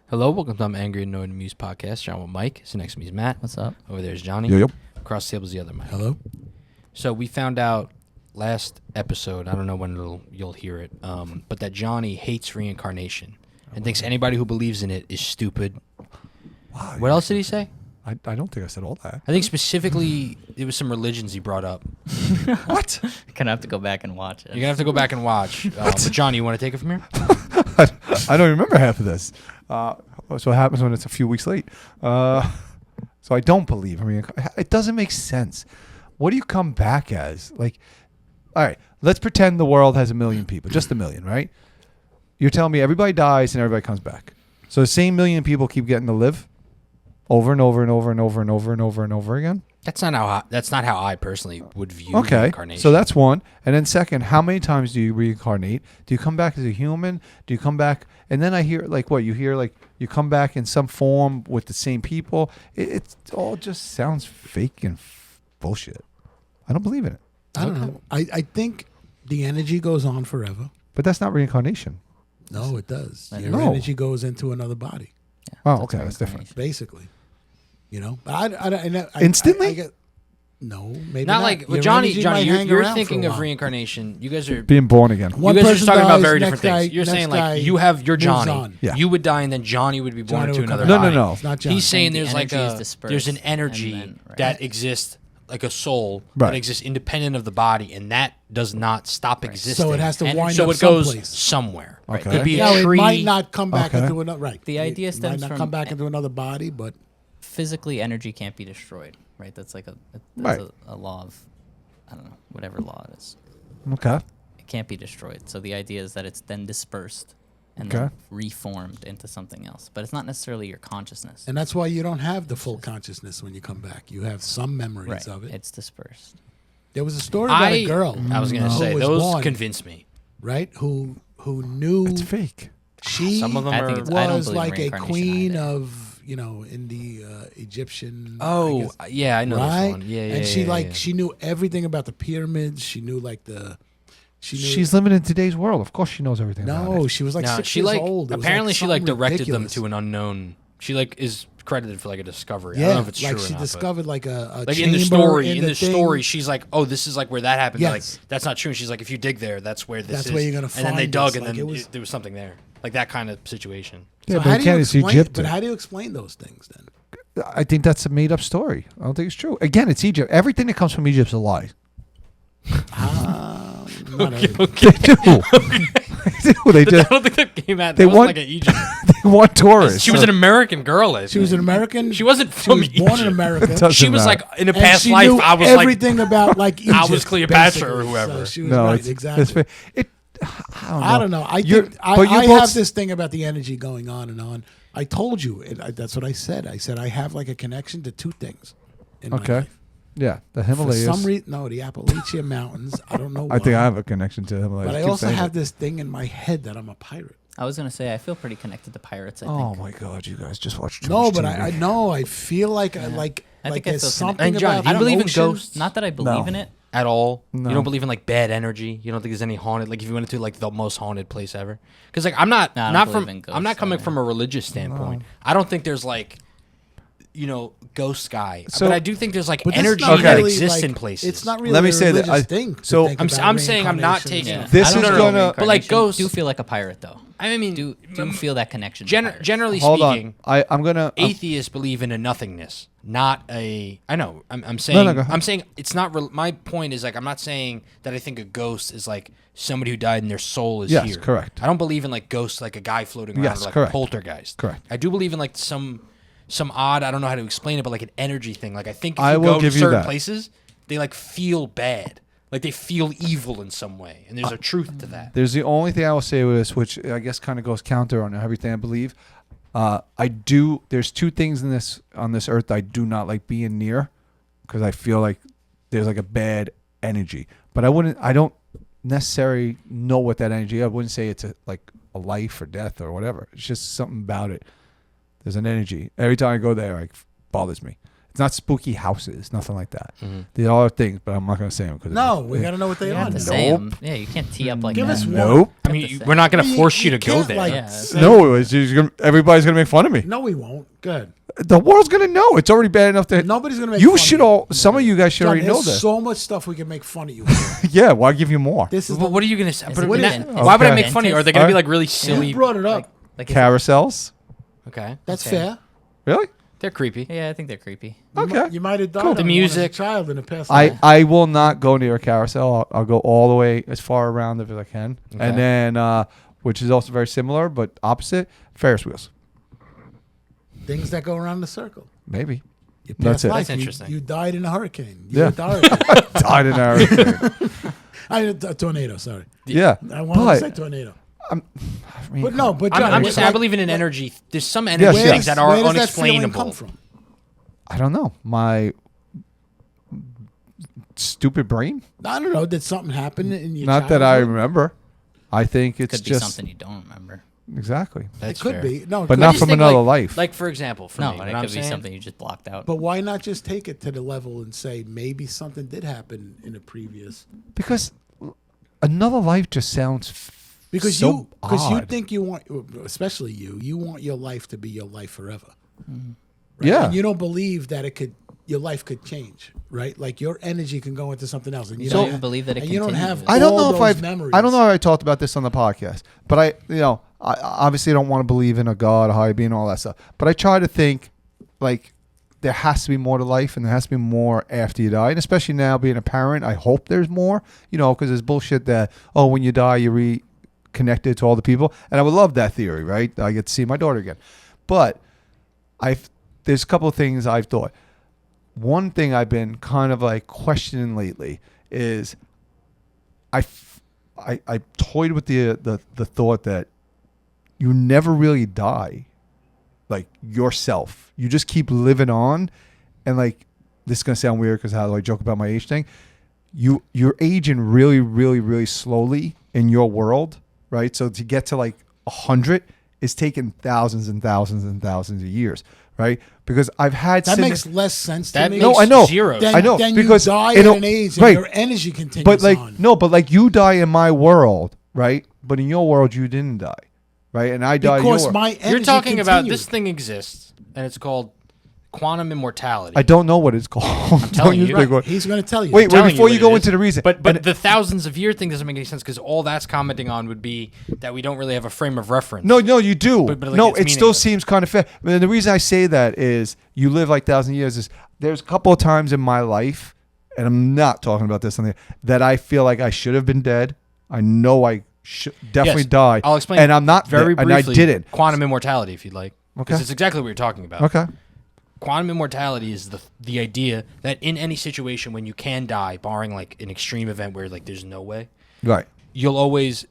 Hello, welcome to I'm Angry, Annoyed, and Amused podcast. John with Mike. So next to me is Matt. What's up? Over there is Johnny. Yep. Across the table is the other Mike. Hello. So we found out last episode, I don't know when you'll hear it, but that Johnny hates reincarnation and thinks anybody who believes in it is stupid. Wow. What else did he say? I don't think I said all that. I think specifically it was some religions he brought up. What? Gonna have to go back and watch it. You're going to have to go back and watch. But Johnny, you want to take it from here? I don't remember half of this. So what happens when it's a few weeks late? So I don't believe in reincarnation. It doesn't make sense. What do you come back as? Like, all right, let's pretend the world has 1 million people, just 1 million, right? You're telling me everybody dies and everybody comes back. So the same 1 million people keep getting to live over and over and over and over and over and over and over again? That's not how I personally would view Okay, reincarnation. so that's one. And then second, how many times do you reincarnate? Do you come back as a human? Do you come back? And then I hear like what? You hear like you come back in some form with the same people. It all just sounds fake and bullshit. I don't believe in it. I don't know. I think the energy goes on forever. But that's not reincarnation. No, it does. I Your know. energy goes into another body, Yeah, Oh, okay, that's different. reincarnation. basically. You know, but I Instantly? I get, no, maybe Not not. like Your Johnny. energy Johnny, might you're, hang you're around thinking for a of while. reincarnation. You guys are Being born again. One you guys are person just talking about dies, very next different things. guy- You're saying next like guy you have your moves Johnny. on. Yeah. You would die and then Johnny would be born Johnny into would come another back. body. No. It's not Johnny. He's saying The there's like energy is dispersed, there's an and energy then- right. that exists like a soul Right. that exists independent of the body, and that does not stop existing. So it has to And wind So up it goes someplace. somewhere. Okay. Could be Now a it tree. might not come back Okay. into another. Right. The idea It stems might not from- come back into another body, but Physically, energy can't be destroyed, right? That's like Right. a law of, I don't know, whatever law it is. Okay. It can't be destroyed. So the idea is that it's then dispersed and Okay. then reformed into something else. But it's not necessarily your consciousness. and that's why you don't have the full consciousness when you come back. You have some memories Right. of it. It's dispersed. There was a story about a girl. I was gonna who say was those born, convince me. right? Who knew It's fake. she Some of them I think are. it's- I don't was believe like a reincarnation queen either. of in the Egyptian. I Oh guess, yeah, I know right? this one. Yeah, yeah. And she yeah, like yeah. she knew everything about the pyramids. She knew like the. She knew. She's living in today's world. Of course she knows everything about no, it. she was like No, 6 she years like old. It was, apparently she like something directed ridiculous. them to an unknown. She like is credited for like a discovery. I Yeah, don't know if it's like true or she not, but- discovered like a like in the chamber story. In the the thing. story, she's like, "Oh, this is like where that happened." They're Yes. Like that's not true. And she's like, "If you dig there, that's where this That's is." where you're gonna And then they find dug, this. and Like, then it was- there was something there, like that kind of situation. Yeah, So but how you do can't. you It's explain? Egypt. But how do you explain those things then? I think that's a made up story. I don't think it's true. Again, it's Egypt. Everything that comes from Egypt's a lie. Not everything. Okay. They do. They do. They I just don't think that came out. They That was want- like an Egypt. they want tourists. She was an American girl. I She was think. an American. She wasn't She from was born in Egypt. America. Doesn't She was matter. like in a And past she life. knew I was everything about like Egypt. I was Cleopatra or basically. whoever. So she was No, right, it's exactly. It's, it. I don't know. I don't know. I You're- think but you I both have s- this thing about the energy going on and on. I told you. That's what I said. I said I have like a connection to two things. In my Okay. life. Yeah, the For Himalayas. some reason, no, the Appalachian Mountains. I don't know why. I think I have a connection to Himalayas. But I Keep also saying have it. this thing in my head that I'm a pirate. I was going to say, I feel pretty connected to pirates, I Oh think. my God, you guys just watched. No, but I know. I feel like I like think I there's feel something And John, about do you the believe in ocean. ghosts? Not that I believe No. in it. at all. No. You don't believe in like bad energy. You don't think there's any haunted. Like if you went into like the most haunted place ever. Because like I'm not No, I don't not believe from in I'm not ghosts coming either. from a religious standpoint. I don't think there's like ghost guy. So- but I do think there's like But this is energy not that really, exists like, in places. It's not really. Let me a say that religious I- thing. to so think I'm about saying I'm not reincarnation taking- and Yeah. stuff. This I don't is know gonna- reincarnation. But, like, ghosts- do feel like a pirate, though. I mean, Do feel that connection to pirates. generally Hold speaking, on. I'm gonna. atheists believe in a nothingness, not a. I know. I'm saying. No, go ahead. I'm saying it's not. My point is like I'm not saying that I think a ghost is like somebody who died and their soul is Yes, here. correct. I don't believe in like ghosts, like a guy floating around, Yes, or like correct. a poltergeist. Correct. I do believe in like some odd. I don't know how to explain it, but like an energy thing. Like I think if I you will go give to you certain that. places, they like feel bad. Like they feel evil in some way, and there's a truth to that. There's the only thing I will say with this, which I guess kind of goes counter on everything I believe. I do. There's two things on this earth I do not like being near, because I feel like there's like a bad energy. But I don't necessarily know what that energy. I wouldn't say it's like a life or death or whatever. It's just something about it. There's an energy. Every time I go there, it bothers me. It's not spooky houses, nothing like that. There are things, but I'm not going to say them. No, we got to know what they You are. have to now. say 'em. Yeah, you can't tee up like Give that. us one. Nope. I mean, we're not going to force you to go can't, there. like, Yeah. say- No, everybody's going to make fun of me. No, we won't. Good. The world's going to know. It's already bad enough that Nobody's gonna make. you fun should of all. Some of you guys should John, already know there's this. so much stuff we can make fun of you for. Yeah, why give you more? This is Well, what are you going to say? Is it But dentist? why would I Okay. make fun of you? Are they going to be Alright. like really you silly? brought it up. Like Carousels? Okay. That's Okay. fair. Really? They're creepy. Yeah, I think they're creepy. Okay. You might have died Cool. on The one music. as a child in the past. I will not go near a carousel. I'll go all the way as far around as I can. Okay. And then, which is also very similar but opposite, Ferris wheels. Things that go around the circle. Maybe. Your That's past it. life, That's interesting. You died in a hurricane. Yeah. You died. Died in a hurricane. A tornado. Sorry, Yeah. I wanted to say But, tornado. I mean, But no, but John, I'm it's just saying, like- I believe in an energy. There's some energy Yes, where yes. things that are where does that feeling unexplainable. come from? I don't know. My stupid brain? I don't know. Did something happen in your Not that I childhood? remember. I think it's Could be just something you don't remember. exactly. That's It could fair. be. No, it But could not be. from think, another like- life. Like for example, for No, me, but what it I'm could be saying- something you just blocked out. But why not just take it to the level and say maybe something did happen in a previous? Because another life just sounds Because so you odd. think you want, especially you want your life to be your life forever. Yeah. And you don't believe that your life could change, right? Like your energy can go into something else, and you So don't you believe that it and you don't have. continues. I don't all know if those I've memories. I don't know if I talked about this on the podcast, but I obviously don't want to believe in a God, a higher being, all that stuff. But I try to think like there has to be more to life, and there has to be more after you die. And especially now being a parent, I hope there's more. Because there's bullshit that when you die you reconnected to all the people, and I would love that theory, right? I get to see my daughter again, but there's a couple of things I've thought. One thing I've been kind of like questioning lately is I toyed with the thought that you never really die, like yourself. You just keep living on, and like this is gonna sound weird because how do I joke about my age thing? You're aging really, really, really slowly in your world, right? So to get to like 100 is taking thousands and thousands and thousands of years, right? Because I've had That makes less sense to That me. makes No, I know. zero. Then, I know, then because you die in at a- an age, right. and your energy continues but like on. no, but like you die in my world, right? But in your world you didn't die, right? And I died in your because world. my energy You're talking about continued. this thing exists, and it's called quantum immortality. I don't know what it's called. I'm telling you. Big word. He's going to tell you. Wait, telling before what you it go is. into the reason. But and- the thousands of year thing doesn't make any sense because all that's commenting on would be that we don't really have a frame of reference. No, you do. But, like, no, it's it still meaningless. seems kind of fair. And the reason I say that is you live like 1,000 years. Is there's a couple of times in my life, and I'm not talking about this on there, that I feel like I should have been dead. I know I should definitely Yes, die. I'll explain. And I'm not very dead, briefly. and I didn't. Quantum immortality, if you'd like. Okay. Because it's exactly what you're talking about. Okay. Quantum immortality is the idea that in any situation when you can die, barring like an extreme event where like there's no way, Right. you'll always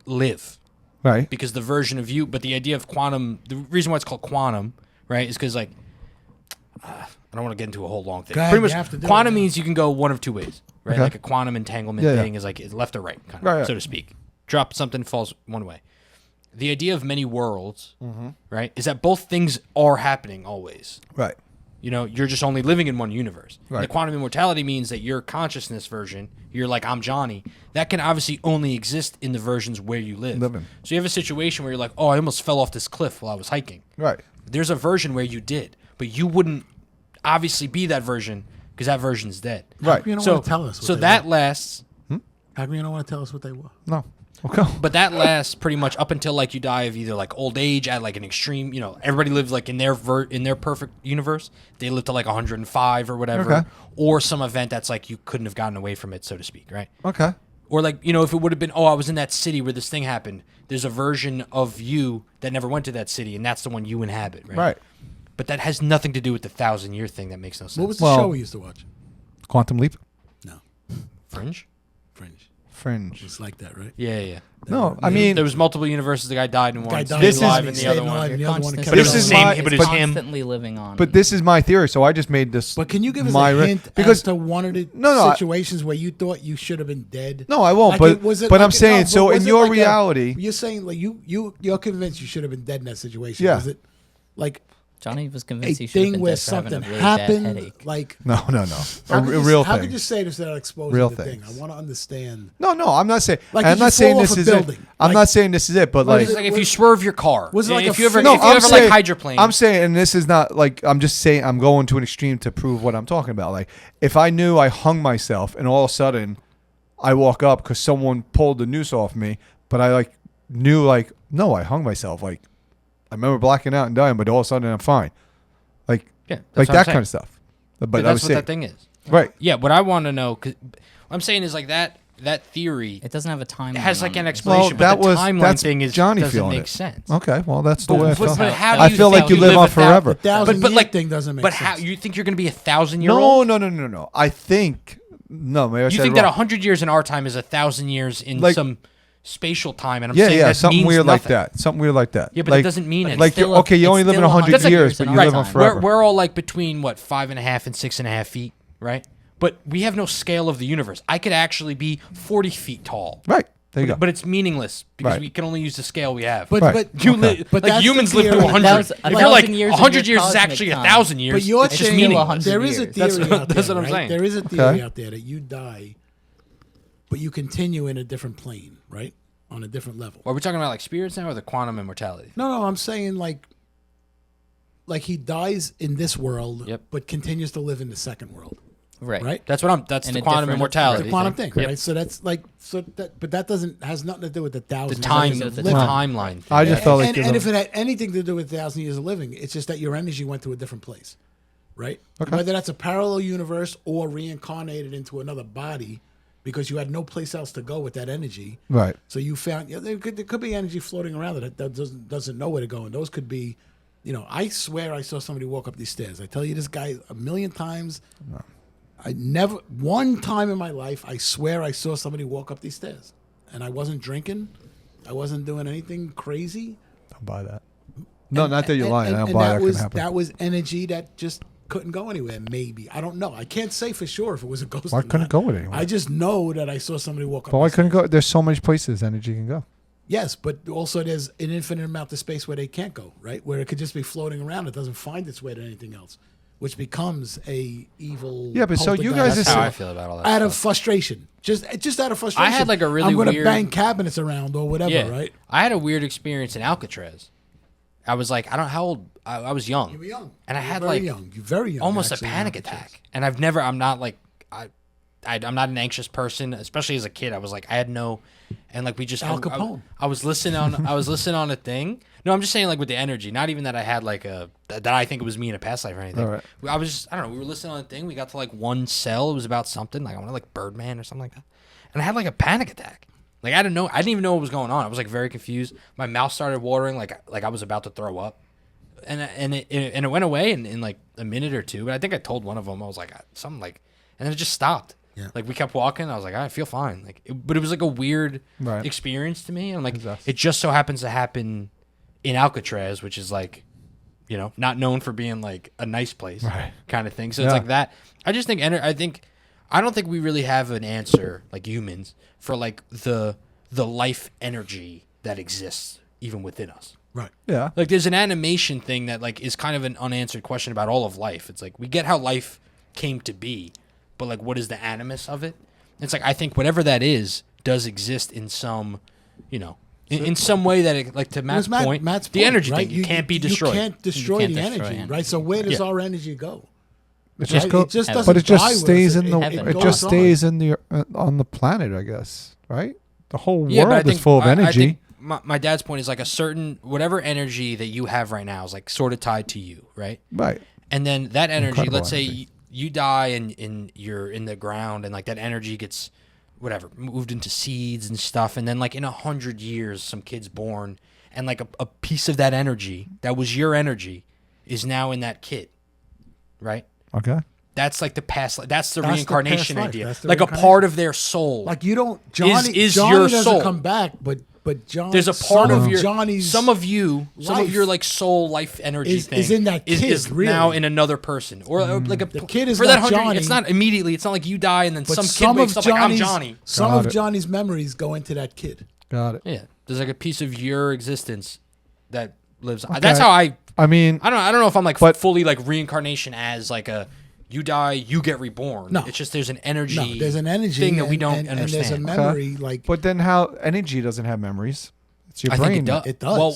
live Right. because the version of you. But the idea of quantum, the reason why it's called quantum, right, is because like I don't want to get into a whole long thing. Go ahead, Pretty you much, have to do quantum it now. means you can go one of two ways, right? Okay. Like a quantum entanglement Yeah, yeah. thing is like it's left or right, kind of, Right, right. so to speak. Drop something, falls one way. The idea of many worlds, right, is that both things are happening always. Right. You're just only living in one universe. And Right. the quantum immortality means that your consciousness version, you're like, I'm Johnny, that can obviously only exist in the versions where you live. Living. So you have a situation where you're like, oh, I almost fell off this cliff while I was hiking. Right. There's a version where you did, but you wouldn't obviously be that version because that version's dead. Right. You don't So, want to tell us. What so they that were. lasts, How come you don't want to tell us what they were? No. Okay. but that lasts pretty much up until like you die of either like old age at like an extreme. Everybody lives like in their perfect universe. They live to like 105 or whatever, Okay. or some event that's like you couldn't have gotten away from it, so to speak, right? Okay. Or like if it would have been, I was in that city where this thing happened. There's a version of you that never went to that city, and that's the one you inhabit, right? Right. But that has nothing to do with the 1,000-year thing. That makes no sense. What was the Well- show we used to watch? Quantum leap. No, Fringe? Fringe. Fringe. It's like that, right? Yeah. No, I mean There was multiple universes. The guy died in one, Guy died stayed in alive one, in the stayed other alive one. in the other one. But But it was This the is same. my- But it was but- him. Constantly living on. but this is my theory, so I just made this. But can you give us my a re- hint because as to one of the No, situations where you thought you should have been dead? No, I won't. Like but it- was it but like I'm saying, but so was in it your like reality, you're saying like you're convinced you should have been dead in that situation. Yeah. Was it like Johnny was a convinced he should have thing been where dead for having a something really bad happened? headache. Like, No. how A could you, real how thing. could you say this without exposing Real the thing? things. I want to understand. No, I'm not saying. Like, I'm did you not saying fall this off a is it. building? I'm Like- not saying this is it, but like, It's like if you swerve your car. Was it like if a you ever, freak- if you I'm ever saying, like hydroplane. I'm saying, and this is not like I'm just saying I'm going to an extreme to prove what I'm talking about. Like if I knew I hung myself and all of a sudden I walk up because someone pulled the noose off me, but I like knew like no, I hung myself. Like I remember blacking out and dying, but all of a sudden I'm fine. Like yeah, that's like what I'm that saying. kind of stuff. But I that's was what saying, that thing is. right? Yeah, what I want to know, cause what I'm saying is like that theory It doesn't have a timeline. it has like on an it. explanation, Well, but the timeline that's thing is Johnny doesn't feeling make it. sense. Okay, well that's the But- way I but- felt. but how do I you feel think like you you live live on a thou- forever. The thousand But year like, thing doesn't make but sense. how you think you're going to be 1,000-year-old? No. I think no. Maybe I You said think it that wrong. 100 years in our time is 1,000 years in Like- some spatial time, and I'm saying Yeah, that something means weird like nothing. that. Something weird like that. Yeah, but like, it doesn't mean anything. like still okay, you it's only live in still 100 100 years, years but in you our live on time. forever. We're all like between what 5.5 and 6.5 feet, right? But we have no scale of the universe. I could actually be 40 feet tall. Right. There you go. But it's meaningless because Right. we can only use the scale we have. But Right. but you Okay. li- But like that's humans the live to theory. 100. That's- If a you're like thousand years of 100 your years is cosmic actually time. 1,000 years, But you're it's just saying meaningless. 100 there is a years. theory That's- out there, that's what I'm right? saying. There is a theory Okay. out there that you die, but you continue in a different plane, right? On a different level. Are we talking about like spirits now or the quantum immortality? No, I'm saying like he dies in this world, Yep. but continues to live in the second world, Right. right? That's In the a quantum different- immortality. The quantum thing, Yep. right? So that's like but that has nothing to do with the The thousand time, years the of the living. timeline. Thing. I just felt like and if it had anything to do with 1,000 years of living, it's just that your energy went to a different place, right? Okay. Whether that's a parallel universe or reincarnated into another body because you had no place else to go with that energy. right. So you found there could be energy floating around that doesn't know where to go, and those could be, I swear I saw somebody walk up these stairs. I tell you this guy a million times. I never one time in my life I swear I saw somebody walk up these stairs, and I wasn't drinking, I wasn't doing anything crazy. Don't buy that. No, not that you're And- lying. I don't and buy that that was can happen. that was energy that just couldn't go anywhere. Maybe I don't know. I can't say for sure if it was a ghost. Why or couldn't not. it go anywhere? I just know that I saw somebody walk up. But why these couldn't stairs. go? There's so many places energy can go. Yes, but also there's an infinite amount of space where they can't go, right? Where it could just be floating around. It doesn't find its way to anything else, which becomes a evil. Yeah, but so you guys poltergeist is- That's how I feel about all that. out of stuff. frustration, just out of frustration. I had, like, a really I'm going to weird- bang cabinets around or whatever, Yeah, right? I had a weird experience in Alcatraz. I was like, I don't know how old. I was young. You were young, and I You were had very like young. You're very young, almost actually, a in panic Alcatraz. attack. And I'm not like I'm not an anxious person, especially as a kid. I was like, I had no, and like we just Al Capone. I was listening on a thing. No, I'm just saying like with the energy. Not even that I had like that I think it was me in a past life or anything. All right. I was just, I don't know. We were listening on a thing. We got to like one cell. It was about something like I want to like Birdman or something like that. And I had like a panic attack. Like I didn't even know what was going on. I was like very confused. My mouth started watering like I was about to throw up. And it went away in like a minute or two. But I think I told one of them, I was like something like, and then it just stopped. Yeah. Like we kept walking. I was like, I feel fine. Like, but it was like a weird Right. experience to me. And like, Possessed. it just so happens to happen in Alcatraz, which is like, not known for being like a nice place, Right. kind of thing. So Yeah. it's like that. I just think, I don't think we really have an answer, like humans, for like the life energy that exists even within us. Right. Yeah. Like there's an animation thing that like is kind of an unanswered question about all of life. It's like we get how life came to be, but like what is the animus of it? It's like I think whatever that is does exist in some, in some way that it, like to It Matt's was point, Matt's the point, energy right? thing you can't be destroyed. You can't destroy can't the destroy energy, energy. right? So where does Yeah. our energy go? It just Right? go, It just But doesn't but it just die with stays us. in the. Heaven. It goes just on. stays in the on the planet, I guess. Right. The whole Yeah, but I world think is full of I energy. think my dad's point is like a certain whatever energy that you have right now is like sort of tied to you, right? Right. And then that energy, Incredible let's say energy. you die and you're in the ground and like that energy gets whatever moved into seeds and stuff, and then like in 100 years some kid's born and like a piece of that energy that was your energy is now in that kid, right? Okay. That's like the past. That's the That's the reincarnation past life. idea. That's the Like a reincarnation. part of their soul. Like you don't Johnny is Johnny your doesn't soul. come back, but John there's a part some of your Johnny's some of your like soul life energy is thing in that kid, is really. now in another person or like a The kid is for that not 100 Johnny. it's not immediately, it's not like you die and then but some some kid wakes of up like I'm Johnny's Johnny. some Got of it. Johnny's memories go into that kid. Got it. Yeah, there's like a piece of your existence that lives. That's how I I mean, I don't know if I'm like but- fully like reincarnation as like a you die, you get reborn. No. It's just there's an energy. No, there's an energy thing that we don't and there's a understand. memory like. but then how energy doesn't have memories? It's your I brain. think it does. It does. Well,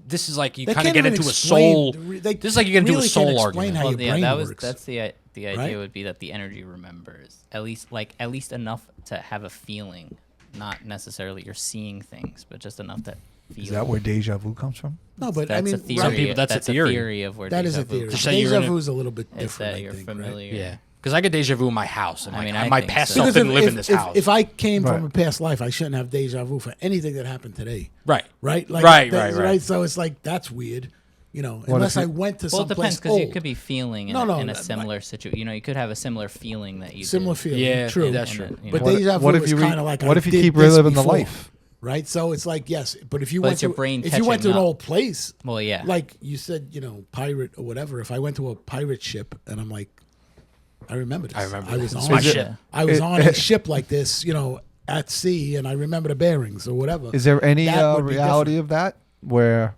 this is like you They kind of can't get even into a explain- soul. they This is like you get into really a soul can't explain argument. how Well, your yeah, brain works. that's the idea right? would be that the energy remembers at least enough to have a feeling, not necessarily you're seeing things, but just enough that feel. Is that where deja vu comes from? No, but That's I mean, a theory. Some people- that's a theory. of where that is deja a vu theory. comes say you're Deja in a- vu is a little bit It's different. that I you're think, familiar. Right? Yeah, because I get deja vu in my house, and I like, mean, I my think past so. self Because didn't live in this house. if I came from Right. a past life, I shouldn't have deja vu for anything that happened today. right, Right? Like, Right, that's- right. So it's like that's weird. What Unless if I you- went to Well, it some depends place because you old. could be feeling in, No, in a no, similar situation. You could have a similar feeling that you Similar did. feeling. Yeah, true. that's And true. then, you But know, deja vu what if is you kind of like what I if you did keep this reliving the before, life? right? So it's like yes, but if you But went it's your to brain if you went to catching an up. old place, well, yeah. like you said, pirate or whatever. If I went to a pirate ship and I'm like, I remember this. I remember I was this. on My a ship. ship. I was on a ship like this, at sea, and I remember the bearings or whatever. Is there any That would be reality different. of that where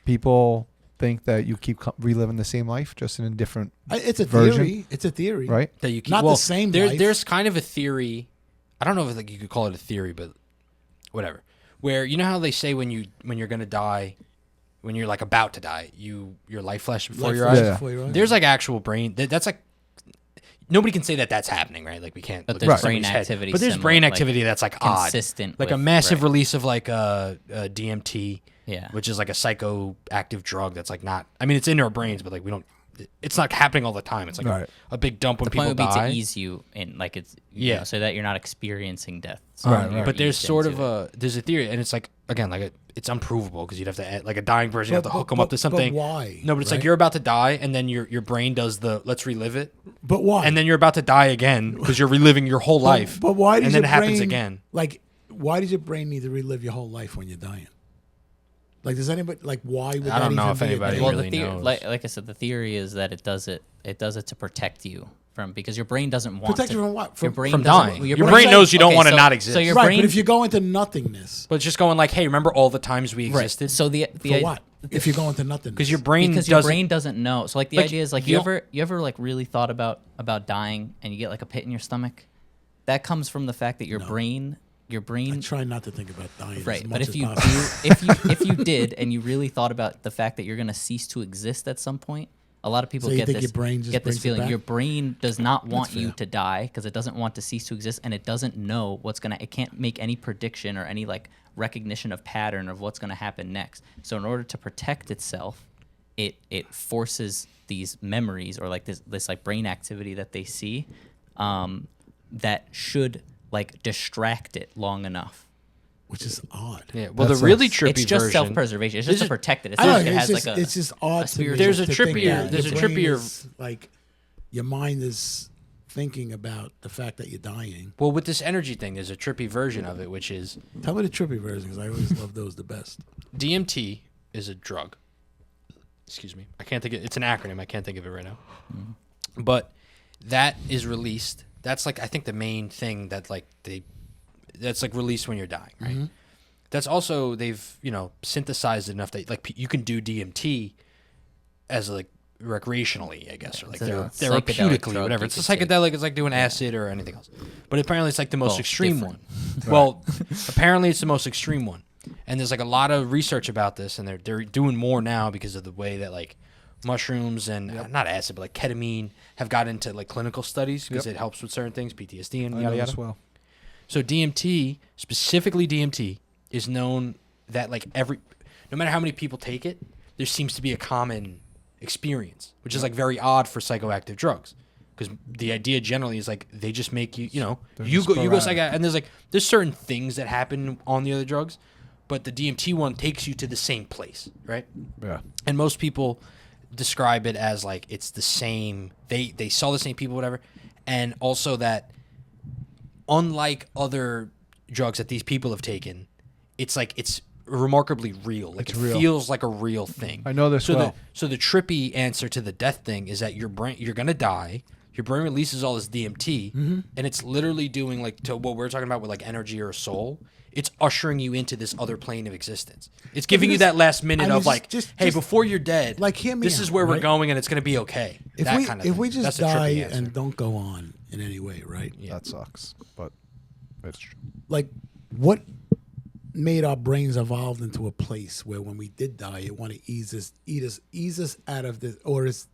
people think that you keep reliving the same life just in a different It's a version? theory. It's a theory, right? that you keep, Not the well, same life. There's kind of a theory. I don't know if like you could call it a theory, but whatever. Where you know how they say when you're gonna die, when you're like about to die, your life flashes before Life your flashes eyes. Yeah. before your eyes. There's like actual brain. That's like nobody can say that that's happening, right? Like we can't. But look there's at somebody's brain head. activity But there's similar, brain like, activity that's like odd, consistent like a with- massive right. release of like DMT, Yeah. which is like a psychoactive drug that's like not. I mean, it's in our brains, but like we don't. It's not happening all the time. It's like Right. a big dump when The people point would be die. to ease you in, like it's Yeah. so that you're not experiencing death. So Right, you're right. But there's eased sort into of it. there's a theory, and it's like again like it's unprovable because you'd have to add, like a dying person, you have to But- hook them but- up to but something. why, No, but it's like right? you're about to die, and then your brain does the let's relive it, But why? and then you're about to die again because you're reliving your whole life. But why does and then your it happens brain, again. Like, why does your brain need to relive your whole life when you're dying? Like, does anybody like why would I that don't know even if be a anybody thing? Well, really the theory, knows. like I said, the theory is that it does it to protect you from because your brain doesn't want Protect to, you from what? your From- brain From doesn't- dying. your Your brain brain knows you don't okay, want to so- not exist. So your Right, brain, but if you go into nothingness, But it's just going like, hey, remember all the times we right. existed? So the for what? If you go into nothingness, Because your brain because your doesn't. brain doesn't know. So like the Like, idea is like you you ever like really thought about dying and you get like a pit in your stomach. That comes from the fact that your brain I try not to think about dying. right. as But much if as you possible. do, if you did and you really thought about the fact that you're going to cease to exist at some point, a lot of people So you get think this your brain just get this brings it feeling. back? Your brain does not want you fair. to die because it doesn't want to cease to exist and it doesn't know what's gonna. It can't make any prediction or any like recognition of pattern of what's gonna happen next. So in order to protect itself, it forces these memories or like this like brain activity that they see, that should like distract it long enough. which is odd. Yeah. Well, That's the really like- trippy It's just version. self-preservation. It's This just to is- protect it. It's I don't just, know, it it's has just, like a. it's just odd. to me spiritual- There's a to think trippier- that there's your a brain trippier- is, like your mind is thinking about the fact that you're dying. Well, with this energy thing, there's a trippy version of it, which is Tell me the trippy version because I always love those the best. DMT is a drug. Excuse me. I can't think of it's an acronym. I can't think of it right now. But that is released. That's like I think the main thing that like that's like released when you're dying, right? That's also they've, synthesized it enough that like you can do DMT as like recreationally, I guess, or like It's a therapeutically, psychedelic drug, whatever. you It's a could say. psychedelic. It's like doing acid or anything else. But apparently it's like the most Well, extreme different. one. Well, apparently it's the most extreme one. And there's like a lot of research about this, and they're doing more now because of the way that like mushrooms and not acid, but like ketamine have got into like clinical studies because it helps with certain things, PTSD and I yada know yada. as well. So DMT, specifically DMT, is known that like no matter how many people take it, there seems to be a common experience, which is like very odd for psychoactive drugs. Because the idea generally is like they just make you, They're you just go sporadic. and there's certain things that happen on the other drugs, but the DMT one takes you to the same place, right? Yeah. And most people describe it as like it's the same. They saw the same people, whatever, and also that unlike other drugs that these people have taken, it's like it's remarkably real. Like It's it real. feels like a real thing. I know this so well. The trippy answer to the death thing is that your brain, you're gonna die. your brain releases all this DMT, and it's literally doing like to what we're talking about with like energy or a soul. It's ushering you into this other plane of existence. It's giving you that last minute of like, hey, before you're dead, like, hear me this out, is where we're right? going, and it's going to be okay. If That we kind of if thing. we just That's a trippy die answer. and don't go on in any way, right? That sucks, but it's true. Like, what made our brains evolve into a place where when we did die, it want to ease us out of this, or is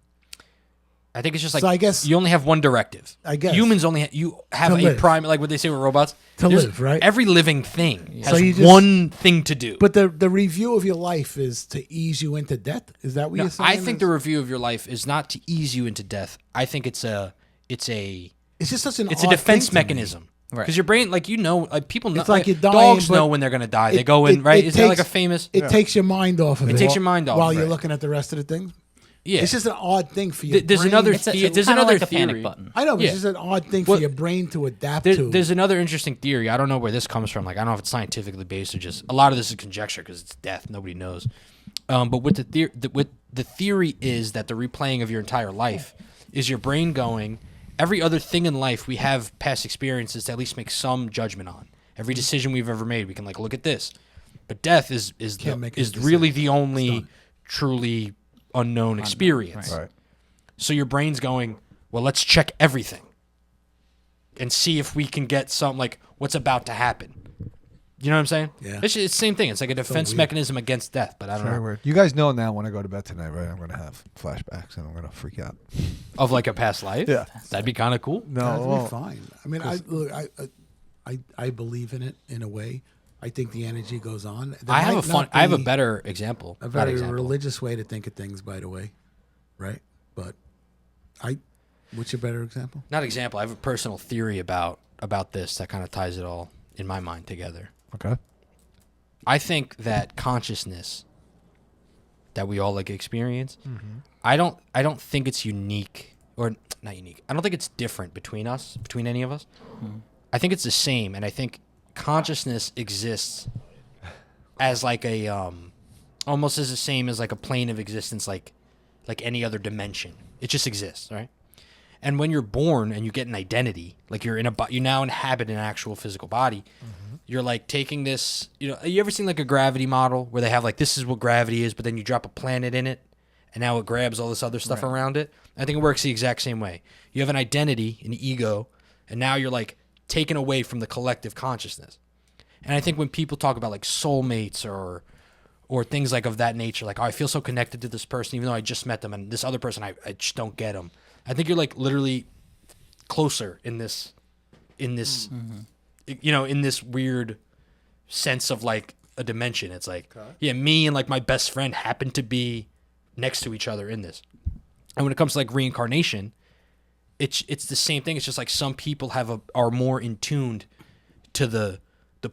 I think it's just like, So I guess- you only have one directive. I guess. Humans only you have To a live. prime, like what they say with robots. To There's- live, right? Every living thing So has you just- one thing to do. But the review of your life is to ease you into death. Is that what No, you're saying? I think the review of your life is not to ease you into death. I think it's a it's just such an it's a odd defense thing to me. mechanism. Right. Because your brain, like like people know, It's like you're dying, dogs but know when they're gonna die. They go in, right? Is that like a famous? It takes your mind off of it. takes your mind off, while you're right. looking at the rest of the things. Yeah. It's just an odd thing for you. There's another there's It's another like a theory. panic button. I know, but Yeah. it's just an odd thing Well, for your brain to adapt to. There's another interesting theory. I don't know where this comes from. Like I don't know if it's scientifically based or just a lot of this is conjecture because it's death. Nobody knows. But with the theory is that the replaying of your entire life is your brain going. Every other thing in life we have past experiences to at least make some judgment on. Every decision we've ever made, we can like look at this. But death is make a really decision. the only truly unknown experience. Right. So your brain's going, well, let's check everything and see if we can get some, like, what's about to happen. You know what I'm saying? Yeah. It's the same thing. It's like a defense weird. mechanism against death, but I don't Very know. weird. You guys know now when I go to bed tonight, right? I'm going to have flashbacks and I'm going to freak out. Of like a past life? Yeah. That'd be kind of cool. No, That'd well, be fine. I mean, I believe in it in a way. I think the energy goes on. There I have might a fun, not I have a be better example. a Not very example. religious way to think of things, by the way, right? But what's your better example? Not example. I have a personal theory about this that kind of ties it all in my mind together. okay. I think that consciousness that we all like experience, I don't think it's unique or not unique. I don't think it's different between any of us. I think it's the same, and I think consciousness exists as like a almost as the same as like a plane of existence, like any other dimension. It just exists, right? And when you're born and you get an identity, like you now inhabit an actual physical body. You're like taking this, you ever seen like a gravity model where they have like, this is what gravity is, but then you drop a planet in it and now it grabs all this other stuff around it. I think it works the exact same way. You have an identity, an ego, and now you're like taken away from the collective consciousness. And I think when people talk about like soulmates or things like of that nature, like, oh, I feel so connected to this person, even though I just met them, and this other person, I just don't get them. I think you're like literally closer in this, in this weird sense of like a dimension. It's like, yeah, me and like my best friend happen to be next to each other in this. And when it comes to like reincarnation, it's the same thing. It's just like some people are more in tuned to the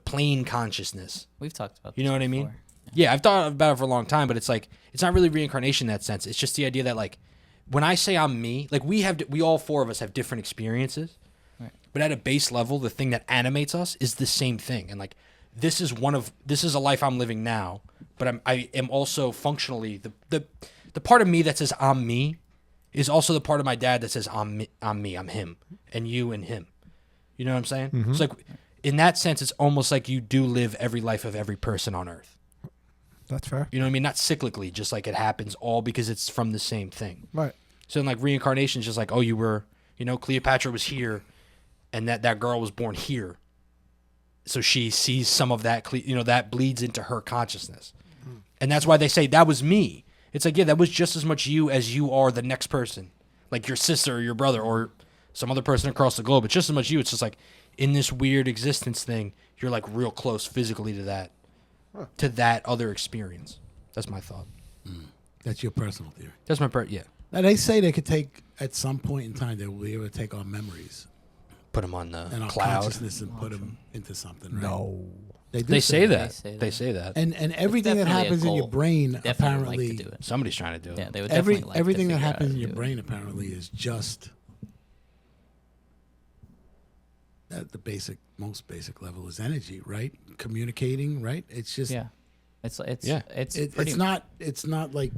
plane consciousness. We've talked about. You know this what I mean? before. Yeah, I've thought about it for a long time, but it's like it's not really reincarnation in that sense. It's just the idea that like when I say I'm me, like we all four of us have different experiences, but at a base level, the thing that animates us is the same thing. And like this is a life I'm living now, but I am also functionally the part of me that says I'm me is also the part of my dad that says I'm me, I'm him, and you and him. You know what I'm saying? It's like in that sense, it's almost like you do live every life of every person on Earth. That's fair. You know what I mean? Not cyclically, just like it happens all because it's from the same thing. Right. So in like reincarnation is just like, oh, you were, Cleopatra was here and that girl was born here. So she sees some of that, that bleeds into her consciousness. And that's why they say that was me. It's like, yeah, that was just as much you as you are the next person. Like your sister or your brother or some other person across the globe. It's just as much you. It's just like in this weird existence thing, you're like real close physically to that other experience. That's my thought. That's your personal theory. That's my yeah. Now they say they could take at some point in time they will be able to take our memories Put them on the and our cloud. consciousness and put them into something. Right? No. do They say that. They They say that. And everything that definitely a happens in your goal. brain Definitely apparently like to do it. Somebody's trying to do it. Yeah, they would definitely like everything to that figure out happens how in to your do it. brain apparently is just at the most basic level is energy, right? Communicating, right? It's just Yeah, it's Yeah. it's it's pretty not like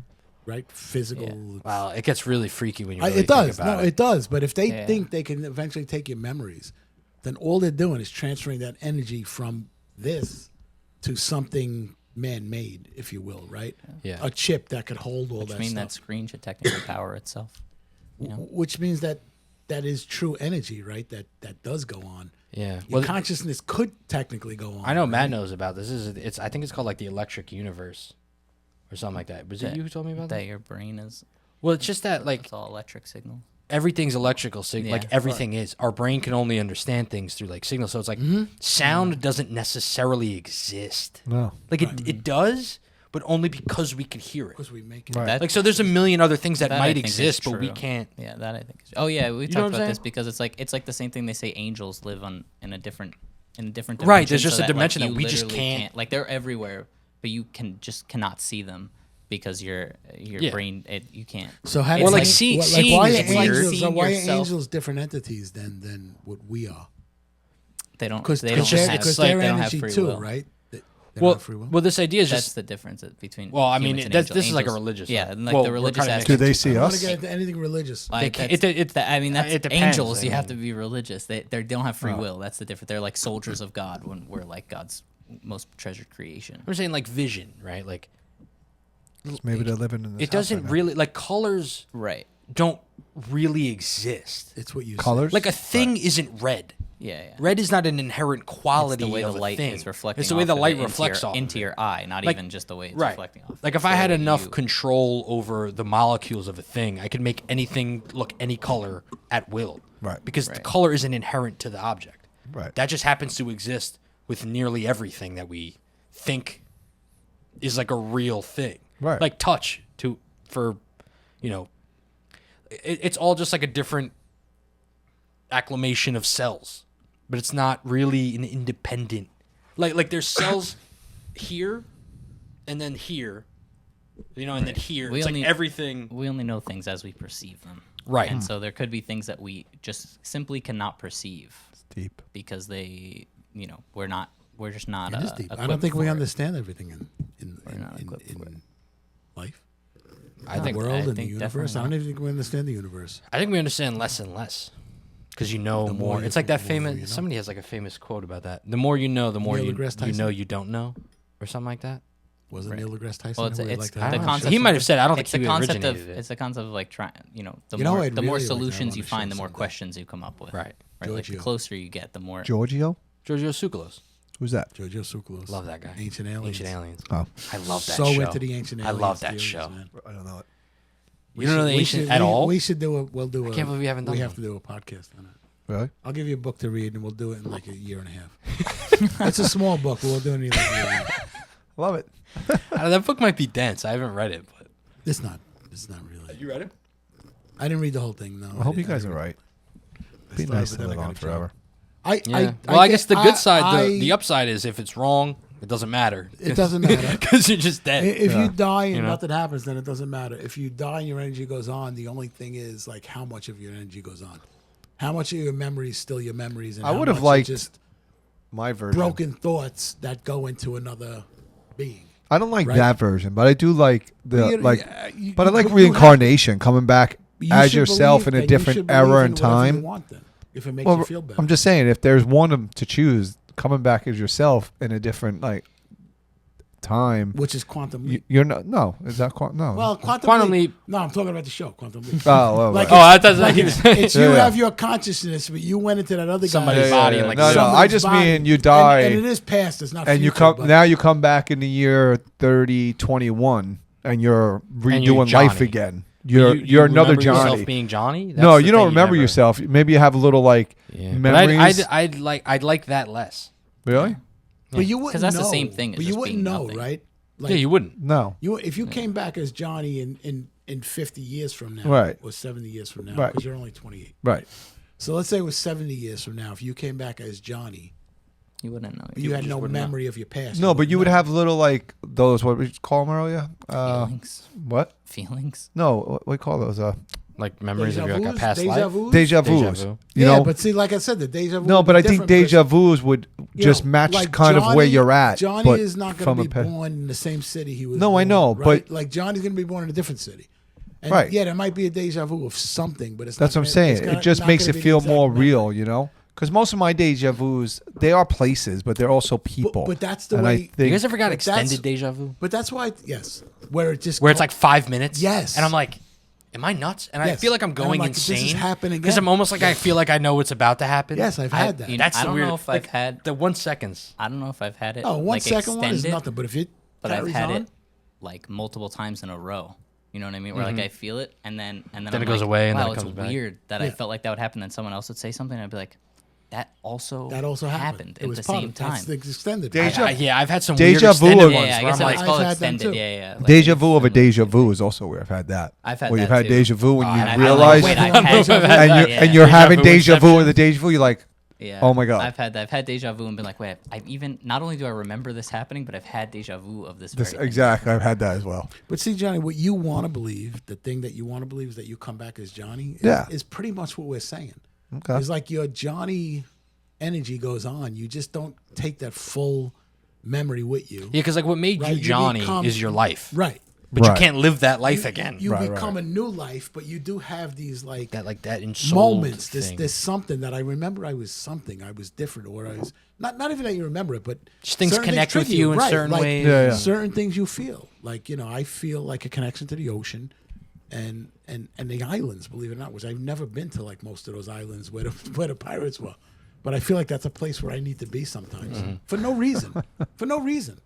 right? Physical. Yeah. Wow, it gets really freaky when you really It does. think about No, it. it does. But if they Yeah. think they can eventually take your memories, then all they're doing is transferring that energy from this to something man-made, if you will, right? Yeah. A chip that could hold all Which that mean stuff. that screen should technically power itself. You know? Which means that is true energy, right? That does go on. Yeah. Your Well, consciousness could technically go on. I know Matt right? knows about this. It's I think it's called like the electric universe or something like that. Was it you who told me about that? That your brain is Well, it's just that like it's all electric signal. everything's electrical signal. Like Yeah. everything is. Our brain can only understand things through like signals. So it's like sound doesn't necessarily exist. No. Like it does, but only because we can hear it. Because we make it. Right. Like so, there's a million other things that That I might think is exist, but we true. can't. Yeah, that I think. Oh yeah, we know what talked I'm about this saying? because it's like the same thing they say angels live in a different dimension. Right, there's just so a dimension like, that you we just literally can't- Like they're everywhere, but you cannot see them because your Yeah. brain you can't. So how It's do like you- see- like, seeing why is are weird. angels? Seeing Why are yourself- angels different entities than what we are? They don't. Because They don't just- have. it's They like- they're don't have energy free too, will. right? They don't Well, have free will. well, this idea is That's just. the difference between. Well, I mean, humans and this is like a angels. religious. Yeah, one. and like Well, the we're religious kinda aspect. Do they I see don't want us? to get into anything religious. Like, ca- that's- I mean, that's it depends, angels. I You have mean. to be religious. They don't have free will. That's the difference. They're like soldiers of God when we're like God's most treasured creation. I'm saying like vision, right? Like Maybe they're living in this it house doesn't right now. really like colors Right. don't really exist. It's what you Colors? Like a thing isn't red. Yeah. Yeah. Red is not an inherent It's quality the way the of a light thing. is reflecting. It's the way off the of light it reflects off into of your eye, not Like- even just the way it's right. reflecting off. Like if The I had way enough you- control over the molecules of a thing, I could make anything look any color at will. Right. Because the Right. color isn't inherent to the object. Right. That just happens to exist with nearly everything that we think is like a real thing. Right. Like touch for it's all just like a different acclamation of cells. But it's not really an independent like there's cells here and then here. And then here. We It's only- like everything. we only know things as we perceive them. Right. And so there could be things that we just simply cannot perceive Deep. because we're just not. It is deep. I equipped don't think we for it. understand everything in not equipped for it. life, I the think world, I and the think universe. definitely I don't even think we understand the universe. I think we understand less and less. Because you know The more more. you It's like that think, the more famous. you know. Somebody has like a famous quote about that. The more you know, the more Neil you deGrasse you know Tyson? you don't know, or something like that. Wasn't Right. Neil deGrasse Tyson? Well, it's, who would it's like to the have on the concept. show? He might have said. I don't It's think the he concept of originated it. it's the concept of like trying. The You know more who the I'd more really like to have solutions on you the find, show the more someday? questions you come up with. Right. Right. Like the Giorgio. closer you get, the more. Giorgio? Giorgio Tsoukalos. Who's that? Jojo Tsoukalos. Love that guy. Ancient Aliens. Ancient Aliens. Oh, I love that so show. into the Ancient I Aliens. love that theories, show. man. I don't know it. You don't know the We ancient should- at we- all? We should do a. We'll do. I can't believe we haven't done We one. have to do a podcast on it. Really? I'll give you a book to read, and we'll do it in like a year and a half. It's a small book, but we'll do it in like a year and a half. Love it. That book might be dense. I haven't read it, but It's not. It's not really. you read it? I didn't read the whole thing. No. I hope you didn't- guys I are didn't- right. I Be started, nice but to then I live got on a job. forever. Yeah. Well, I guess the good side, the upside is if it's wrong, it doesn't matter. It doesn't matter. Because you're just dead. If Yeah. you die and You know? nothing happens, then it doesn't matter. If you die and your energy goes on, the only thing is like how much of your energy goes on. How much of your memories still your memories, and I how would have much are liked just My version. broken thoughts that go into another being. I don't like Right. that version, but I do like the You- like. you- But I you- like you have- reincarnation, coming back you as should yourself believe in a that you different should believe era in and whatever you time. want then, if it makes Well, you feel better. I'm just saying, if there's one to choose, coming back as yourself in a different like time, Which is quantum leap. you're not. No, is that no? Well, quantum, Quantum leap. leap. No, I'm talking about the show, Quantum Leap. oh, Like Oh, I thought like he was saying it's you Yeah. have your consciousness, but you went into that other Somebody's guy's body and like no, no. somebody's I just mean you die, and it is past. It's not. and you future, come but- now. You come back in the year 3021, and you're redoing life Johnny. again. You're another remember yourself Johnny. being Johnny? That's No, the you don't thing remember never- yourself. Maybe you have a little like Yeah. But memories. I'd like that less. Really? But you wouldn't 'Cause that's know. the same thing as But you just wouldn't being know, nothing. right? Like, Yeah, you wouldn't. No. if you came back as Johnny in 50 years from now, Right. or 70 years from now, Right. because you're only 28. Right. So let's say it was 70 years from now. If you came back as Johnny, You wouldn't know. but you had just no wouldn't know. memory of your past. No, but you would know. have little like those. What we call them earlier? feelings. What? Feelings. No, what we call those? Like memories of your like a vus, past deja life. vus? Deja Deja vus. vu. You Yeah, know, but see, like I said, the deja vu. no, would but be I think different because, deja vus would you just know, match like kind of where Johnny- you're at. Johnny but is not going from to a be pa- born in the same city he was. No, I born, know, right? but- like Johnny's going to be born in a different city. And Right. Yeah, there might be a deja vu of something, but it's That's not what I'm saying. gonna- It just not makes gonna it be the feel exact more memory. real, you know? Because most of my deja vus, they are places, but they're also people. But that's the And way. I You think guys ever got But that's- extended deja vu? But that's why, yes, where it just Where it's like 5 minutes. Yes. And I'm like, am I nuts? And I Yes. feel like I'm And I'm going like, this is insane. happening Because again. I'm almost like I feel like I know what's about to happen. Yes, I've had that. You know, That's I the don't weird. know if like, I've had. the 1 seconds. I don't know if I've had it. Oh, 1 like, second one is extended, nothing. But if it But I've carries had on, it like multiple times in a row. You know what I mean? Where like I feel it, and then I'm it goes like, away, and then wow, it comes it's back. weird that I Yeah. felt like that would happen. Then someone else would say something, and I'd be like, that also happened. It at was the part same of that's time. the extended. Deja- part. Yeah, I've had some Deja weird vu extended of- ones Yeah, I where guess I'm it's like, called I've had them extended. too. Yeah. Like, deja it's vu of a similar. deja vu is also where I've had that. I've had where that you've had too. deja vu when Oh, you and I'm realize, like, wait, I've I don't had know if I've deja had vu. and, that. you, Yeah, and you're Deja having vu deja vu inception. and the deja vu, you're like, Yeah. Oh my God. I've had deja vu and been like, wait, I've even not only do I remember this happening, but I've had deja vu of this. this, very thing. exactly, I've had that as well. But see, Johnny, what you want to believe, the thing that you want to believe is that you come back as Johnny. Yeah. Is pretty much what we're saying. Okay. It's like your Johnny energy goes on. You just don't take that full memory with you. yeah, because like what made Right, you you Johnny become- is your life. Right. But Right. you can't live that life again. You Right, become right. a new life, but you do have these like that ensouled moments. thing. There's something that I remember. I was something. I was different, or I was not even that you remember it, but Just things certain connect with trigger you in right, certain like ways. Yeah, yeah. Certain things you feel like I feel like a connection to the ocean, and the islands. Believe it or not, which I've never been to like most of those islands where the pirates were, but I feel like that's a place where I need to be sometimes for no reason, for no reason,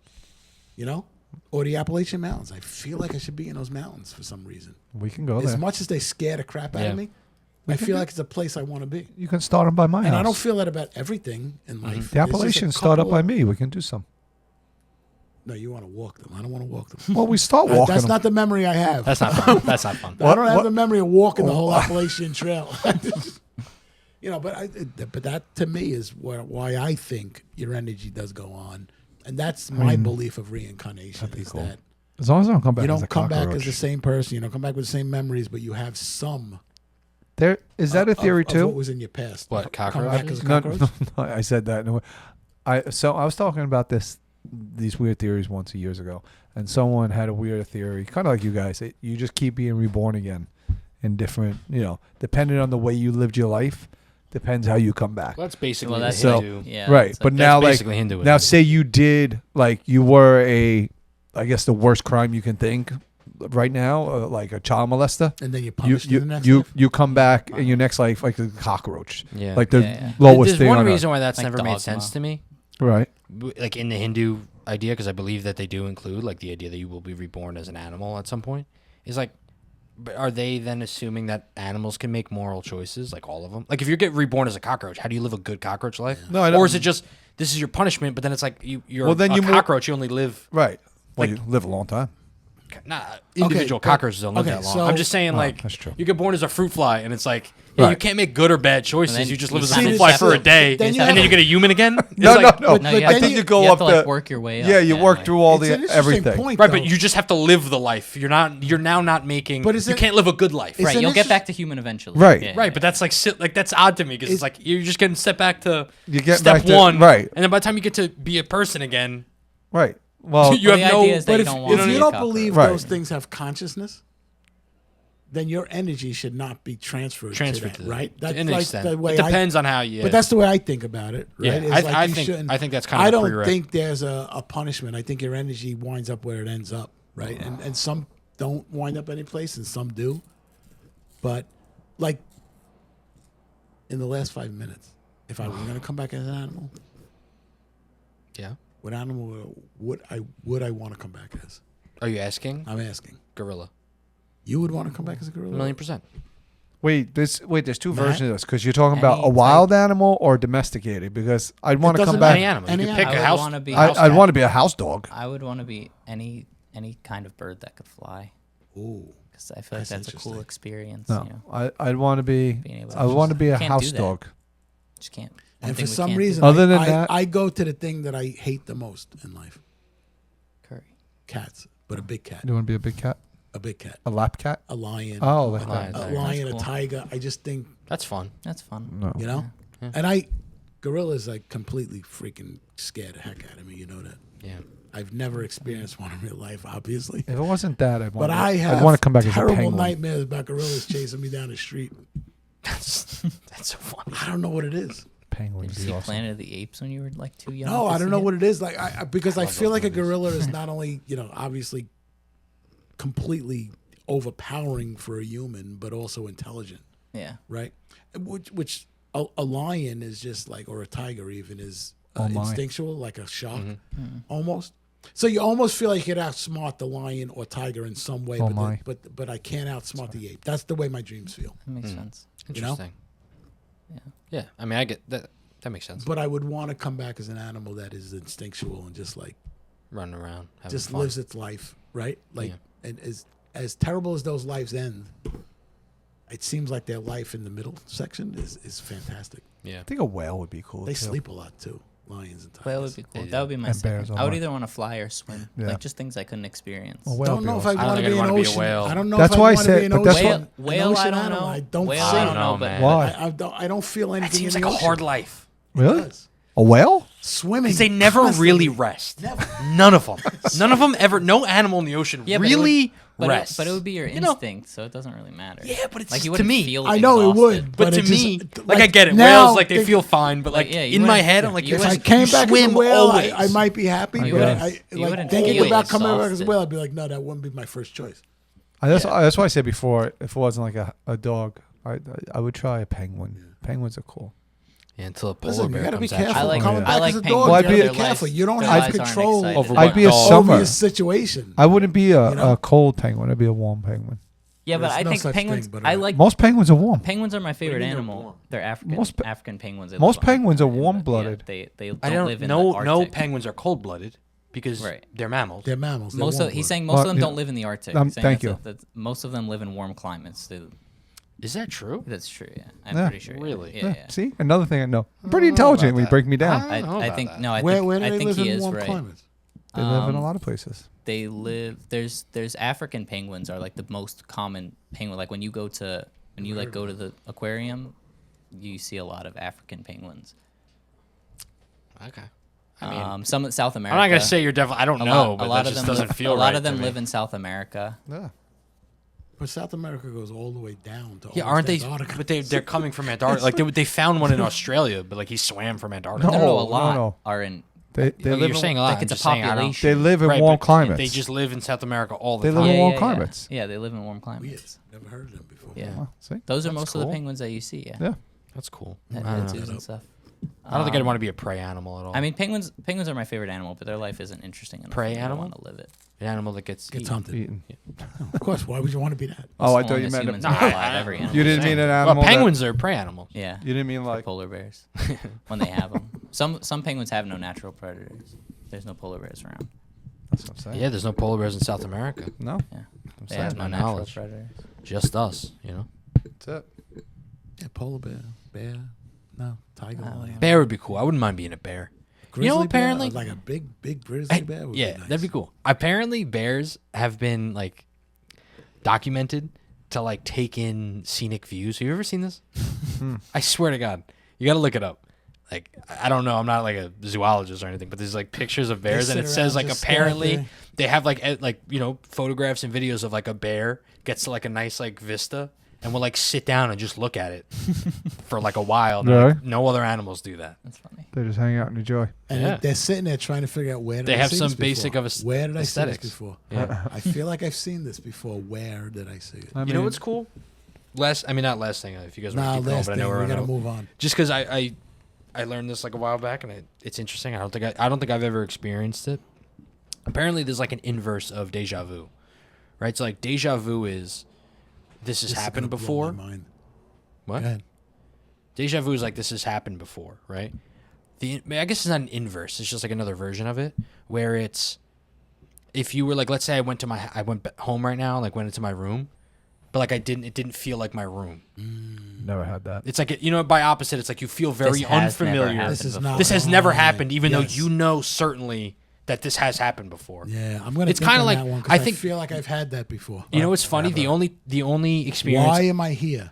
Or the Appalachian Mountains. I feel like I should be in those mountains for some reason. We can go As there. much as they scare the crap out Yeah. of me, I feel like it's a place I want to be. You can start them by my And house. I don't feel that about everything in life. the There's just a Appalachians start up couple by of- me. We can do some. No, you want to walk them. I don't want to walk them. Well, we start walking That's them. not the memory I have. That's not fun. That's not fun. I don't have what- the memory of walking the whole Appalachian Trail. But that to me is why I think your energy does go on, and that's my belief of reincarnation. Is cool. that As long as I don't come back you as don't a come back cockroach. as the same person. You don't come back with the same memories, but you have some. There is that a theory of too? what was in your past? What, Come back as a No, cockroach? no, I said that. No, I was talking about these weird theories once years ago, and someone had a weird theory, kind of like you guys. You just keep being reborn again, in different, depending on the way you lived your life, depends how you come back. Well, that's basically Well, the that's So- Hindu. yeah. Right, it's but like- now like basically Hinduism. now say you did you were I guess the worst crime you can think right now, like a child molester. And then you You punished in you the next you, life? you come back in your next life like a cockroach, Yeah. like the Yeah. lowest There's thing one on reason why that's Like never dogma. made sense to me. Right. Like in the Hindu idea, because I believe that they do include like the idea that you will be reborn as an animal at some point. Is like, but are they then assuming that animals can make moral choices, like all of them? Like if you get reborn as a cockroach, how do you live a good cockroach life? No, I don't- Or is it just this is your punishment? But then it's like you're Well, then a you mo- cockroach. You only live Right. Well, Like- you live a long time. individual but- cockroaches don't live okay, that long. so- I'm just saying, like that's true. you get born as a fruit fly, and it's like you Right. can't make good or bad choices. And then You just you live as a kinda fruit fly have for a to- day, then and you then have you to- get a human again. It's No, like, no. No, you I have think to- you go have up to, like, the work your way up. Yeah, you work through all It's the an interesting everything. point, Right, though. but you just have to live the life. You're now not making. But is you it- can't live a good life. It's Right, an you'll get interest- back to human eventually. Right. Yeah, Right, but that's like that's odd to me because it's like you're just getting set back to You get step back to- one, right. And then by the time you get to be a person again, Right. Well, you Well, have the no. idea is that But you if, don't want if to be you a don't cockroach. believe Right. those things have consciousness, then your energy should not be transferred to that, them, right? to an extent. the way It depends on how you. But that's the way I think about it, Yeah, right? It's I you think- shouldn't- I think that's kind of I a don't prereq. think there's a punishment. I think your energy winds up where it ends up, right? And some don't wind up any place, and some do. But like in the last 5 minutes, if I were going to come back as an animal, yeah. what animal would I want to come back as? Are you asking? I'm asking. Gorilla. You would want to come back as a gorilla? 1,000,000%. there's two Matt? versions of this because you're talking about Any a wild animal or domesticated. Because I'd want to doesn't come matter. back. Any animal. Any you could pick I a would house. wanna be- house I'd cat. want to be a house dog. I would want to be any kind of bird that could fly Ooh. because I feel like That's that's a cool interesting. experience. No, You know? I'd want to be. Being able to I want to be a Can't do house that. dog. Just can't. One And thing for we some can't do. reason, Other than I, that- I go to the thing that I hate the most in life: Curry. cats, but a big cat. You want to be a big cat? A big cat. A lap cat? A lion. Oh, like lion, that. a lion, That's a cool. tiger. I just think, That's fun. That's fun. No. you know? And gorillas like completely freaking scared the heck out of me. You know that. Yeah. I've never experienced one in real life, obviously. If it wasn't that, But I have I'd want to come back as a terrible penguin. nightmares about gorillas chasing me down the street. That's so funny. I don't know what it is. Penguin Did would you be see awesome. Planet of the Apes when you were like too young? No, to I don't see know it? what it is. Like, because I love feel those like a movies. gorilla is not only, obviously completely overpowering for a human, but also intelligent, Yeah. right? Which a lion is just like, or a tiger even is Oh my. instinctual, like a shark, Mm-hmm. almost. So you almost feel like you could outsmart the lion or tiger in some way, Oh but, my. but I can't outsmart the ape. That's the way my dreams feel. That makes sense. You know? Interesting. Yeah. I mean, I get that. That makes sense. But I would want to come back as an animal that is instinctual and just like Running around, having just fun. lives its life, right? Like, Yeah. and as terrible as those lives end, it seems like their life in the middle section is fantastic. Yeah. I think a whale would be cool. They too. sleep a lot too, lions and tigers. Whale would be cool. They That would be my And bears second. all I would right. either want to fly or swim. Yeah. Like just things I couldn't experience. A whale Don't would be know if awesome. I I don't want to think be I'd an wanna be a ocean. whale. I don't know That's if why I I want to said- be an but ocean. that's Whale, what- an whale I ocean don't animal. know. I don't Whale, feel, I don't know, man. but Why? I don't feel anything. That seems in like the a ocean. hard life. Really? It does. A whale? Swimming. Because they never constantly. really rest. Never. None of them. None of them ever. No animal in the ocean Yeah, but it would- really but rests. it would be your You know? instinct, so it doesn't really matter. Yeah, but it's like just- you to wouldn't me, feel I know it exhausted. would, But to it me, just, like I get it. now, Whales, like they feel fine, but like yeah, you in my wouldn't- head, I'm like, you if If I wouldn't- came you back as a swim whale, always. I might be happy. You but wouldn't- you like wouldn't thinking feel about coming back as a exhausted. whale, I'd be like, no, that wouldn't be my first choice. That's why I said before, if it wasn't like a dog, I would try a penguin. Penguins are cool. Yeah, until a polar Listen, you bear gotta be comes at careful. I like- coming I back like as a penguins. dog, Well, you gotta I'd be be- careful. You don't their have lives aren't control exciting. Over I'd be a dog. over summer. your situation. I wouldn't be You know? a cold penguin. I'd be a warm penguin. Yeah, but There's I no think such penguins. thing, but I a- like Most penguins are warm. penguins are my favorite mean they're animal. warm? They're African. Most pe- African penguins. They most live on- penguins are in the- warm-blooded. Yeah, they I don't don't. live in No, the no Arctic. penguins are cold blooded because Right. they're mammals. They're mammals. They're Most of, he's warm-blooded. saying most Well, of them yeah. don't live in the Arctic. He's saying Thank that's you. most of them live in warm climates. Is that true? That's true. Yeah, I'm Yeah. pretty sure. yeah. Really? Yeah. yeah. See, another thing I know. I'm pretty intelligent when you break me down. I don't know I about think that. no. I Where think do I they think live he in is warm right. climates? They live in a lot of places. They live. There's African penguins are like the most common penguin. Like when you go to the aquarium, you see a lot of African penguins. Okay. I mean, Some in South America. I'm not gonna say you're definitely. I don't know, but a lot that of just them. doesn't feel a lot right of them to me. live in South America. Yeah. But South America goes all the way down to Yeah, almost aren't they? Antarctica. But they're coming from Antarctica. Like they found one in Australia, but like he swam from Antarctica. No, No, a lot no. are in. They You're live in, saying a lot. Like I'm it's a just saying I don't- population. they live in Right, warm but climates. They just live in South America all the They time. live in warm yeah. climates. Yeah, they live in warm Weird. climates. Never heard of them before. Yeah, Oh, see? those are That's most of cool. the penguins that you see. Yeah, Yeah. That's cool. at I don't zoos know. and stuff. I don't think I'd want to be a prey animal at all. I mean, penguins are my favorite animal, but their life isn't interesting enough. Prey for me to animal? want to live it. an animal that gets Gets eaten. hunted. Eaten. Of course. Why would you want to be that? Oh, I As thought long you as meant humans a- are alive, every animal. You didn't mean an Well, animal. penguins are prey animals. Yeah, You didn't mean like. polar bears when they have them. Some penguins have no natural predators. There's no polar bears around. That's what I'm saying. Yeah, there's no polar bears in South America. No. Yeah, they saying have no my natural knowledge. predators. Just us, you know. That's it. Yeah, polar bear, no, tiger, lion. Bear would be cool. I wouldn't mind being a bear. Grizzly you know, bear, apparently, like a big grizzly bear. Would yeah, be nice. that'd be cool. Apparently, bears have been like documented to like take in scenic views. Have you ever seen this? I swear to God, you got to look it up. Like, I don't know, I'm not like a zoologist or anything, but there's like pictures of bears, and sit it says around, like just stare at apparently the- they have like you know, photographs and videos of like a bear gets to like a nice like vista and will like sit down and just look at it for like a while. And, like, Really? no other animals do that. That's funny. They just hang out and enjoy. And Yeah. they're sitting there trying to figure out where did They I have see some this before? basic of a Where did I see aesthetics. this before? Yeah. I feel like I've seen this before. Where did I see it? I You know mean, what's cool? Not last thing. If you guys want Nah, to keep going, last but I thing. know we're We on gotta a- move on. Just because I learned this like a while back, and it's interesting. I don't think I've ever experienced it. Apparently, there's like an inverse of deja vu, right? So like deja vu is this has This is happened gonna blow before. my mind. What? Go ahead. Deja vu is like this has happened before, right? I guess it's not an inverse. It's just like another version of it, where it's if you were like, let's say I went home right now, like went into my room, but like it didn't feel like my room. never had that. It's like, you know, by opposite, it's like you feel very This has never unfamiliar. happened This is before. not This has never mine. happened, even Yes. though you know certainly that this has happened before. Yeah, I'm gonna. It's kind of like- that one 'cause I I think- feel like I've had that before. You know what's funny? The only experience, Why am I here?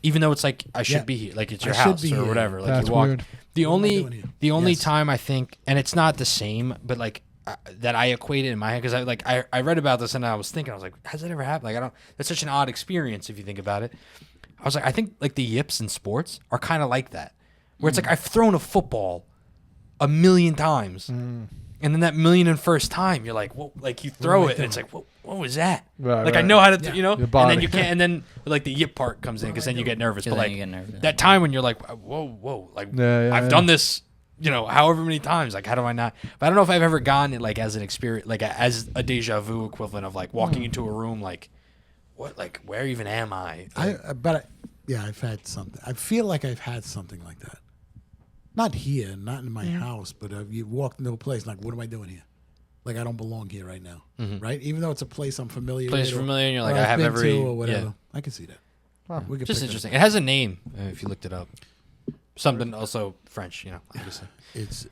even though it's like I should Yeah. be here, like it's I your should house be or here. whatever. Like That's you walk. weird. The What am I doing only here? the only Yes. time I think, and it's not the same, but like that I equate it in my head because I read about this and I was thinking, I was like, has that ever happened? Like I don't. That's such an odd experience if you think about it. I was like, I think like the yips in sports are kind of like that, where it's like I've thrown a football a million times, and then that million and first time you're like, well, like you throw am I it and it's doing? like, what was that? Right, like I right. know how to, Yeah. you know, Your and body. then you can't, and then like the yip part comes in because then you get nervous. 'Cause But then like you get nervous. that time when you're like, whoa, like Yeah, I've yeah. done this, you know, however many times. Like how do I not? But I don't know if I've ever gotten it like as an experience, like as a deja vu equivalent of like walking into a room, like what, like where even am I? Like, Yeah, I've had something. I feel like I've had something like that. Not here, not in my house, but you walked into a place like, what am I doing here? Like I don't belong here right now, right? Even though it's a place I'm familiar Place with, familiar, and you're or like, I I've have been every- to or whatever. yeah. I can see that. Wow. We could just pick interesting. It has a name if you looked it up. Something also French, you know, obviously. It's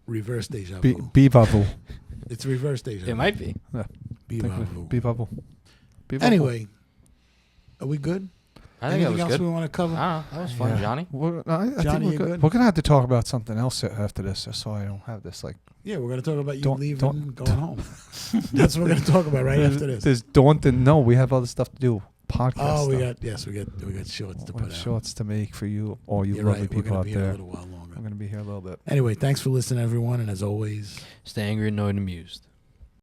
reverse deja B vu. bubble. It's reverse deja vu. It might be. Yeah. Be vu. B bubble. Anyway, are we good? I think Anything that was else good. we want to cover? I don't know. That was fun, Johnny. I Johnny, think you we're good? good. We're gonna have to talk about something else after this, just so I don't have this like. Yeah, we're going to talk about you Don't- leaving don't- and going home. That's what we're going to talk about right after this. There's daunting. No, we have other stuff to do. Podcast. Oh, we stuff. got shorts to We put have out. shorts to make for you, all you You're lovely right. We're people going out to be here a there. little while longer. I'm gonna be here a little bit. Anyway, thanks for listening, everyone, and as always. Stay angry, annoyed, and amused.